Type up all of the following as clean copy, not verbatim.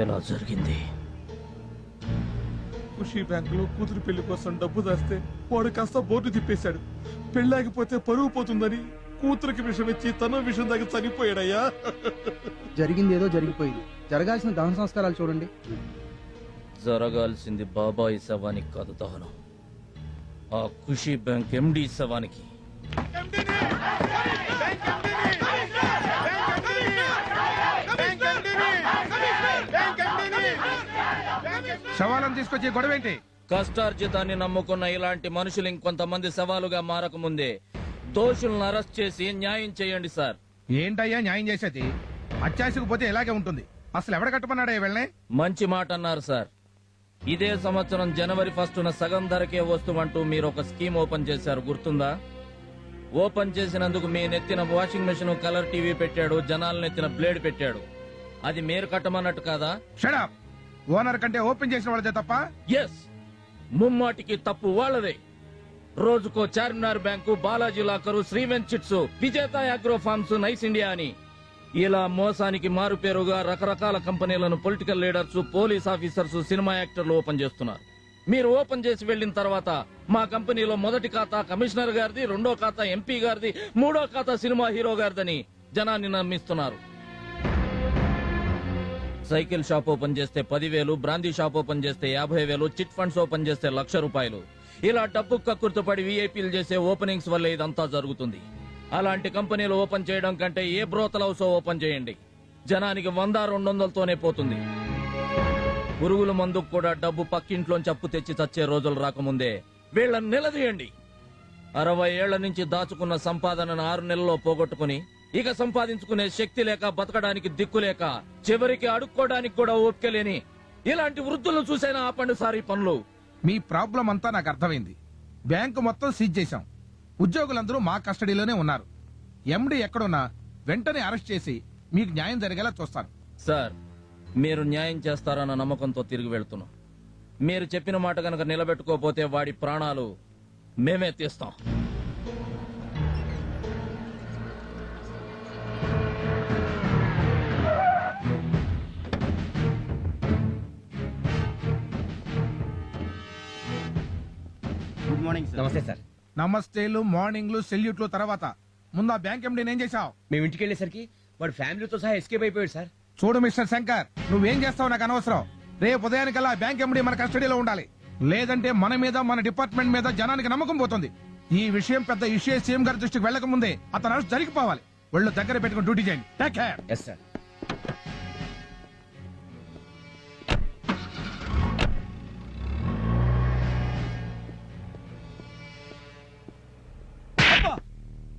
ఎలా జరిగింది? ఖుషీ బ్యాంకులో కూతురు పెళ్లి కోసం డబ్బు దాస్తే వాడు కాస్త బోర్డు తిప్పేశాడు. పెళ్ళాగిపోతే పరువు పోతుందని కూతురికి విషం ఇచ్చి తన విషం దాకా చనిపోయాడయ్యా. జరిగింది ఏదో జరిగిపోయింది. జరగాల్సిన దహన సంస్కారాలు చూడండి. జరగాల్సింది బాబాయి శవానికి కాదు దహనం, ఆ ఖుషీ బ్యాంక్ ఎండి శవానికి. శవాలను తీసుకొచ్చి గొడవేంటి? కష్టార్జితాన్ని నమ్ముకున్న ఇలాంటి మనుషులు ఇంకొంతమంది సవాలుగా మారకముందే దోషులను అరెస్ట్ చేసి న్యాయం చేయండి సార్. ఏంటయ్యా న్యాయం చేసేది? అత్యాశకు పోతే ఇలాగే ఉంటుంది. అసలు ఎవడ కట్టమన్నాడా వెళ్ళనే? మంచి మాట అన్నారు సార్. ఇదే సంవత్సరం జనవరి 1న సగం ధరకే వస్తువంటూ మీరు ఒక స్కీమ్ ఓపెన్ చేశారు, గుర్తుందా? ఓపెన్ చేసినందుకు మీ నెత్తిన వాషింగ్ మెషిన్, కలర్ టీవీ పెట్టాడు, జనాల నెత్తిన బ్లేడ్ పెట్టాడు. అది మీరు కట్టమన్నట్టు కాదా? Shut up. ఓనర్ కంటే ఓపెన్ చేసిన వాళ్ళదే తప్ప? ఎస్, ముమ్మాటికి తప్పు వాళ్ళదే. రోజుకో Charminar bank, Balaji locker, Srivent chits, Vijetha agro farms, nice India అని ఇలా మోసానికి మారుపేరుగా రకరకాల కంపెనీలను political leaders, police officers, cinema యాక్టర్లు ఓపెన్ చేస్తున్నారు. మీరు ఓపెన్ చేసి వెళ్లిన తర్వాత మా కంపెనీలో మొదటి ఖాతా కమిషనర్ గారిది, రెండో ఖాతా ఎంపీ గారిది, మూడో ఖాతా సినిమా హీరో గారిదని జనాన్ని నమ్మిస్తున్నారు. సైకిల్ షాప్ ఓపెన్ చేస్తే 10,000, బ్రాందీ షాప్ ఓపెన్ చేస్తే 50,000, చిట్ ఫండ్స్ ఓపెన్ చేస్తే ₹1,00,000. ఇలా డబ్బు కక్కుర్తిపడి వీఐపీలు చేసే ఓపెనింగ్స్ వల్ల ఇదంతా జరుగుతుంది. అలాంటి కంపెనీలు ఓపెన్ చేయడం కంటే ఏ బ్రోతల్ హౌస్ ఓపెన్ చేయండి, జనానికి 100-200తోనే పోతుంది. పురుగుల మందుకు కూడా డబ్బు పక్కింట్లోంచి అప్పు తెచ్చి చచ్చే రోజులు రాకముందే వీళ్ళని నిలదీయండి. 60 ఏళ్ల నుంచి దాచుకున్న సంపాదనను 6 నెలల్లో పోగొట్టుకుని ఇక సంపాదించుకునే శక్తి లేక, బతకడానికి దిక్కులేక, చివరికి అడుక్కోవడానికి కూడా ఓపిక లేని ఇలాంటి వృద్ధులను చూసైనా ఆపండి సార్ ఈ పనులు. మీ ప్రాబ్లం అంతా నాకు అర్థమైంది. బ్యాంకు మొత్తం సీజ్ చేశాం. ఉద్యోగులందరూ మా కస్టడీలోనే ఉన్నారు. ఎండి ఎక్కడున్నా వెంటనే అరెస్ట్ చేసి మీకు న్యాయం జరిగేలా చూస్తాను. సార్, మీరు న్యాయం చేస్తారన్న నమ్మకంతో తిరిగి వెళ్తున్నాం. మీరు చెప్పిన మాట గనక నిలబెట్టుకోపోతే వాడి ప్రాణాలు మేమే తీస్తాం. Good morning sir. నమస్తే సార్. నమస్తేలు, మార్నింగ్లు, సెల్యూట్లు తర్వాత ముందు ఆ బ్యాంక్ ఎండి ఏం చేశావు? మేము ఇంటికి వెళ్ళేసరికి వాడు ఫ్యామిలీతో సహా ఎస్కేప్ అయిపోయాడు సార్. చూడు మిస్టర్ శంకర్, నువ్వేం చేస్తావు నాకు అనవసరం. రేపు ఉదయానికల్లా బ్యాంక్ ఎండి మన కస్టడీలో ఉండాలి. లేదంటే మన మీద, మన డిపార్ట్మెంట్ మీద జనానికి నమ్మకం పోతుంది. ఈ విషయం పెద్ద ఇష్యూ సీఎం గారి దృష్టికి వెళ్లక ముందే అతను అరెస్ట్ జరిగిపోవాలి. ఒళ్ళు దగ్గర పెట్టుకుని డ్యూటీ చేయండి. Take care. Yes sir.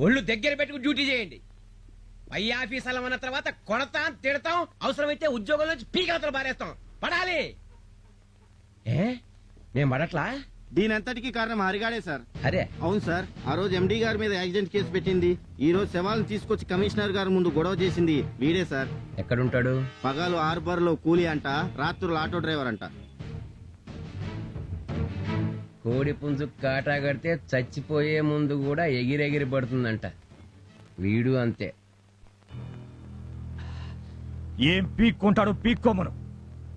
ఒళ్ళు దగ్గర పెట్టుకుని డ్యూటీ చేయండి. పై ఆఫీసర్లు అన్న తర్వాత కొడతాం, తిడతాం, అవసరమైతే ఉద్యోగం నుంచి పీకలతలు బారేస్తాం. పడాలి. నేను పడట్లా? దీనంతటికి కారణం హరిగాడే సార్. అరే అవును సార్, ఆ రోజు ఎండీ గారి మీద యాక్సిడెంట్ కేసు పెట్టింది, ఈ రోజు శవాలను తీసుకొచ్చి కమిషనర్ గారి ముందు గొడవ చేసింది వీడే సార్. ఎక్కడుంటాడు? పగలు హార్బర్ లో కూలీ అంట, రాత్రులు ఆటో డ్రైవర్ అంట. కోడి పుంజు కాటా కడితే చచ్చిపోయే ముందు కూడా ఎగిరెగిరి పడుతుందంట. వీడు అంతే. ఏం పీక్కుంటాడు పీక్కోమను.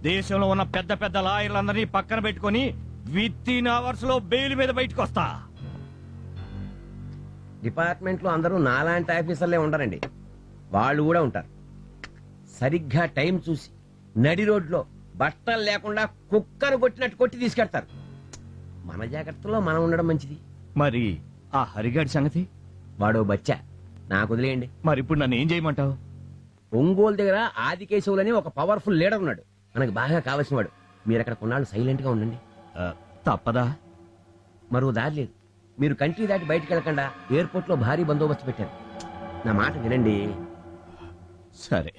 దేశంలో ఉన్న పెద్ద పెద్ద లాయర్లందరినీ పక్కన పెట్టుకుని విత్-ఇన్ అవర్స్ లో బెయిల్ మీద బయటకు వస్తా. డిపార్ట్మెంట్ లో అందరూ నాలాంటి ఆఫీసర్లే ఉండరండి, వాళ్ళు కూడా ఉంటారు. సరిగ్గా టైం చూసి నడి రోడ్లో బట్టలు లేకుండా కుక్కను కొట్టినట్టు కొట్టి తీసుకెడతారు. మన జాగ్రత్తలో మనం ఉండడం మంచిది. మరి ఆ హరిగాడి సంగతి? వాడో బచ్చా, నాకు వదిలేయండి. మరి ఇప్పుడు నన్ను ఏం చేయమంటావు? ఒంగోలు దగ్గర ఆదికేశవులని ఒక పవర్ఫుల్ లీడర్ ఉన్నాడు, మనకు బాగా కావలసిన వాడు. మీరు అక్కడ కొన్నాళ్ళు సైలెంట్ గా ఉండండి. తప్పదా? మరో దారి లేదు. మీరు కంట్రీ దాటి బయటకు వెళ్ళకుండా ఎయిర్పోర్ట్ లో భారీ బందోబస్తు పెట్టారు. నా మాట వినండి. సరే.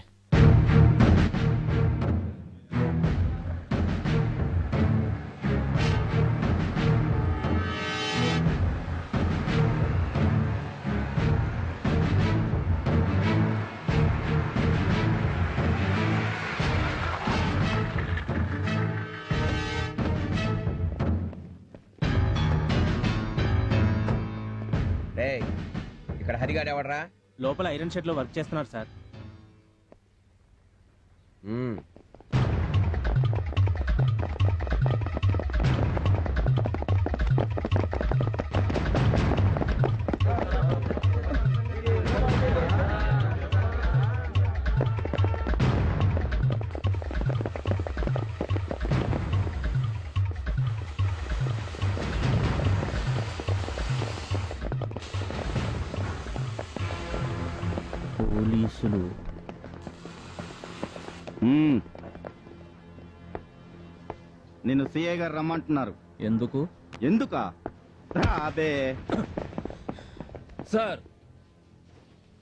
ఇక్కడ హరిగాడు ఎవడరా? లోపల ఐరన్ షెడ్ లో వర్క్ చేస్తున్నారు సార్. నిన్ను సిఐ గారు రమ్మంటున్నారు. ఎందుకు? ఎందుకా? అబే సార్,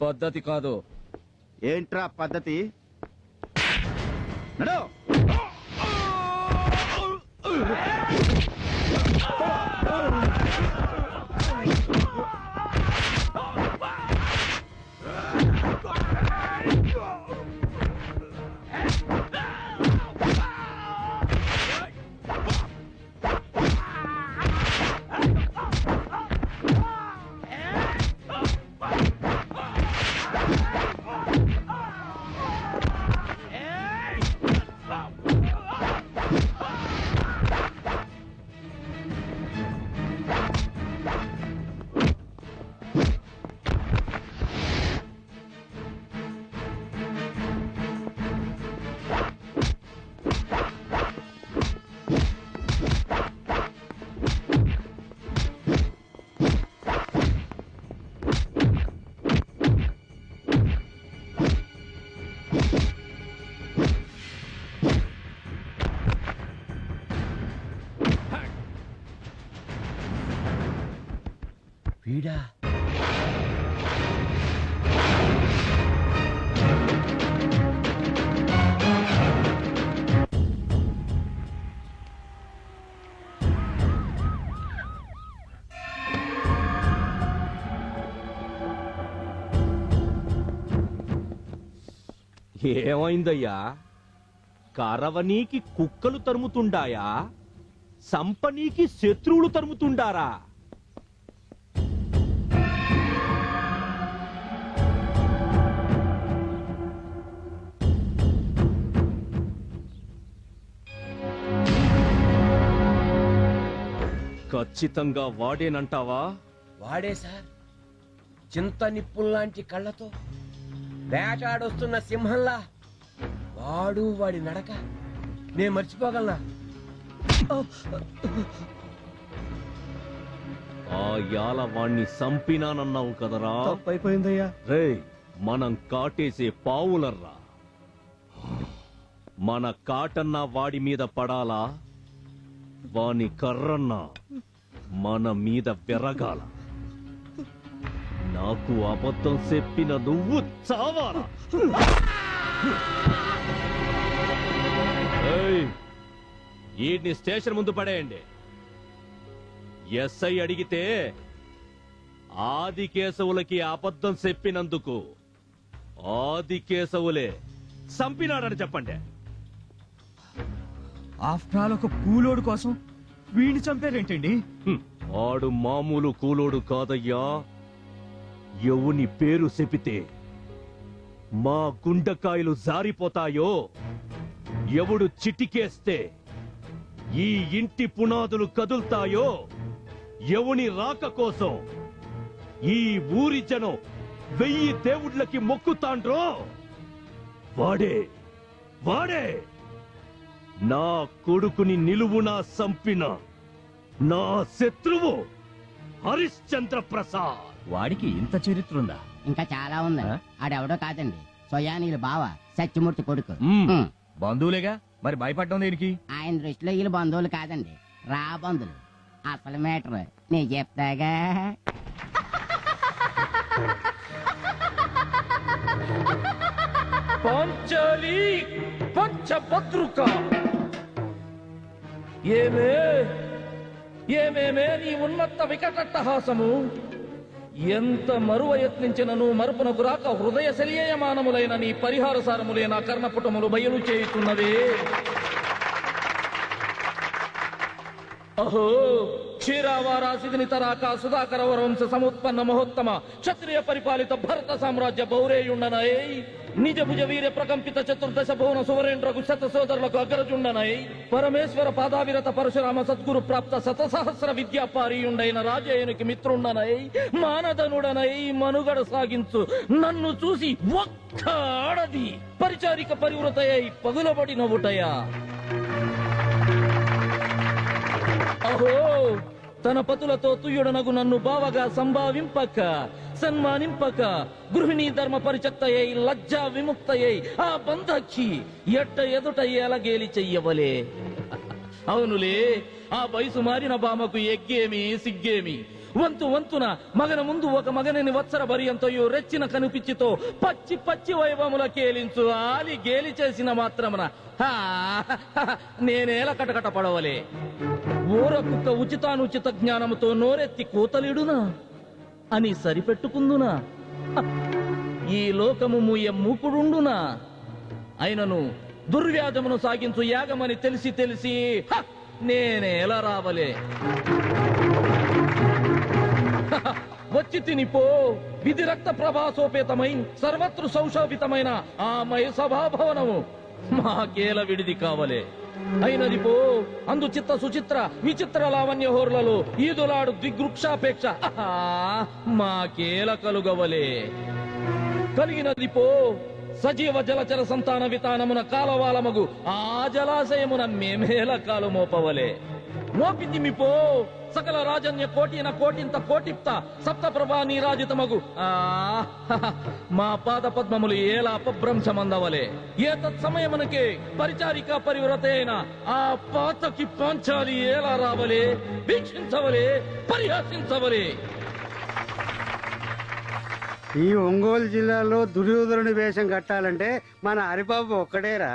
పద్ధతి కాదు. ఏంట్రా పద్ధతి? నడు. వీడా? ఏమైందయ్యా? కరవనీకి కుక్కలు తరుముతుండాయా? సంపనీకి శత్రువులు తరుముతుండారా? ఖచ్చితంగా వాడేనంటావా? వాడే సార్. చింత నిప్పుల్లాంటి కళ్ళతో వేటాడొస్తున్న సింహంలా వాడు వాడి నడక నేను మర్చిపోగలనా? ఆ యాల వాణ్ణి సంపినానన్నావు కదరా? అయిపోయిందయ్యా. రేయ్, మనం కాటేసే పావులర్రా. మన కాటన్నా వాడి మీద పడాలా? వాని కర్రన్నా మన మీద వెరగాల. నాకు అబద్ధం చెప్పిన నువ్వు చావాలా? ఈడ్ని స్టేషన్ ముందు పడేయండి. ఎస్ఐ అడిగితే ఆదికేశవులకి అబద్ధం చెప్పినందుకు ఆదికేశవులే చంపినాడని చెప్పండి. ఆఫ్టర్ ఆల్ ఒక కూలోడు కోసం వీడిని చంపారేంటండి? ఆడు మామూలు కూలోడు కాదయ్యా. ఎవని పేరు చెపితే మా గుండెకాయలు జారిపోతాయో, ఎవడు చిటికేస్తే ఈ ఇంటి పునాదులు కదులుతాయో, ఎవని రాక కోసం ఈ ఊరి జనం 1000 దేవుళ్ళకి మొక్కుతాండ్రో వాడే వాడే నా కొడుకుని నిలువునా సంపిన నా శత్రువు హరిశ్చంద్ర ప్రసాద్. వాడికి ఇంత చరిత్ర ఉందా? ఇంకా చాలా ఉంది. ఆడెవడో కాదండి, స్వయానీయుల బావ సత్యమూర్తి కొడుకు. బంధువులేగా, మరి భయపడ్డం దేనికి? ఆయన దృష్టిలో వీళ్ళు బంధువులు కాదండి, రా బంధువులు. అసలు మేటర్ నీ చెప్తాగా. పాంచాలి పంచభద్రుక. ఏమేమే నీ ఉన్నత వికటట్టహాసము! ఎంత మరువ యత్నించినను మరుపునకు రాక హృదయ శల్యయమానములైన నీ పరిహార సారములే నా కర్ణపుటములు బయలు చేయుతున్నవే. అహో క్షీరావారాసిదిని తరాక సుధాకర వంశ సముత్పన్న మహోత్తమ క్షత్రియ పరిపాలిత భరత సామ్రాజ్య బౌరేయుండనై నిజ భుజ వీర ప్రకంపిత చతుర్దశ భువన సువరేంద్రకు శత సోదరులకు అగ్రజుండనై పరమేశ్వర పాదావిరత పరశురామ సద్గురు ప్రాప్త శతసహస్ర విద్యాపారీయుండైన రాజయ్యనికి మిత్రుండనై మానధనుడనై మనుగడ సాగించు నన్ను చూసి ఒక్క ఆడది పరిచారిక పరివృతయై పగులబడి నవ్వుటయా. అహో తన పతులతో తుయ్యుడనగు నన్ను బావగా సంభావింపక సన్మానింపక గృహిణీ ధర్మ పరిచక్తయ్యై లజ్జా విముక్తయ్యై ఆ బంధక్షి ఎట్ట ఎదుట ఎలగేలి చెయ్యవలే. అవునులే, ఆ వయసు మారిన బామకు ఎగ్గేమి సిగ్గేమి. వంతున మగన ముందు ఒక మగనని వత్సర భరియంతయో రెచ్చిన కనుపిచ్చితో పచ్చి పచ్చి వైభవముల కేలించు ఆలి గేలి చేసిన మాత్రమున నేనేల కటకట పడవలే. ఊర కుక్క ఉచితానుచిత జ్ఞానముతో నోరెత్తి కూతలిడునా అని సరిపెట్టుకుందునా? ఈ లోకము ముయ్య మూకుడుండునా? అయినను దుర్వ్యాధమును సాగించు యాగమని తెలిసి నేనేలా రావలే. వచ్చి తినిపో, విధి రక్త ప్రభాసోపేతమై సర్వత్రు సౌశోభితమైన ఆ మయ సభాభవనము మాకేల విడిది కావలే. అయినది పో, అందు చిత్త సుచిత్ర విచిత్ర లావణ్య హోర్లలో ఈదులాడు దిగ్వృక్షాపేక్ష మాకేల కలుగవలే. కలిగినది పో, సజీవ జలచర సంతాన వితానమున కాలవాలమగు ఆ జలాశయమున మేమేల కాలు మోపవలే. మోపితిమిపో, సకల రాజన్య కోటిన కోటింత కోటిప్త సప్త ప్రభా నీరాజితమగు మా పాద పద్మములు ఏలా అపభ్రంశమందవలే. ఏ తత్సమయమునకే పరిచారిక పరివ్రత అయిన ఆ పాతకి పాంచాలి ఏలా రావలే, వీక్షించవలే, పరిహాసించవలే. ఈ ఒంగోలు జిల్లాలో దుర్యోధనుడి వేషం కట్టాలంటే మన హరిబాబు ఒక్కడేరా.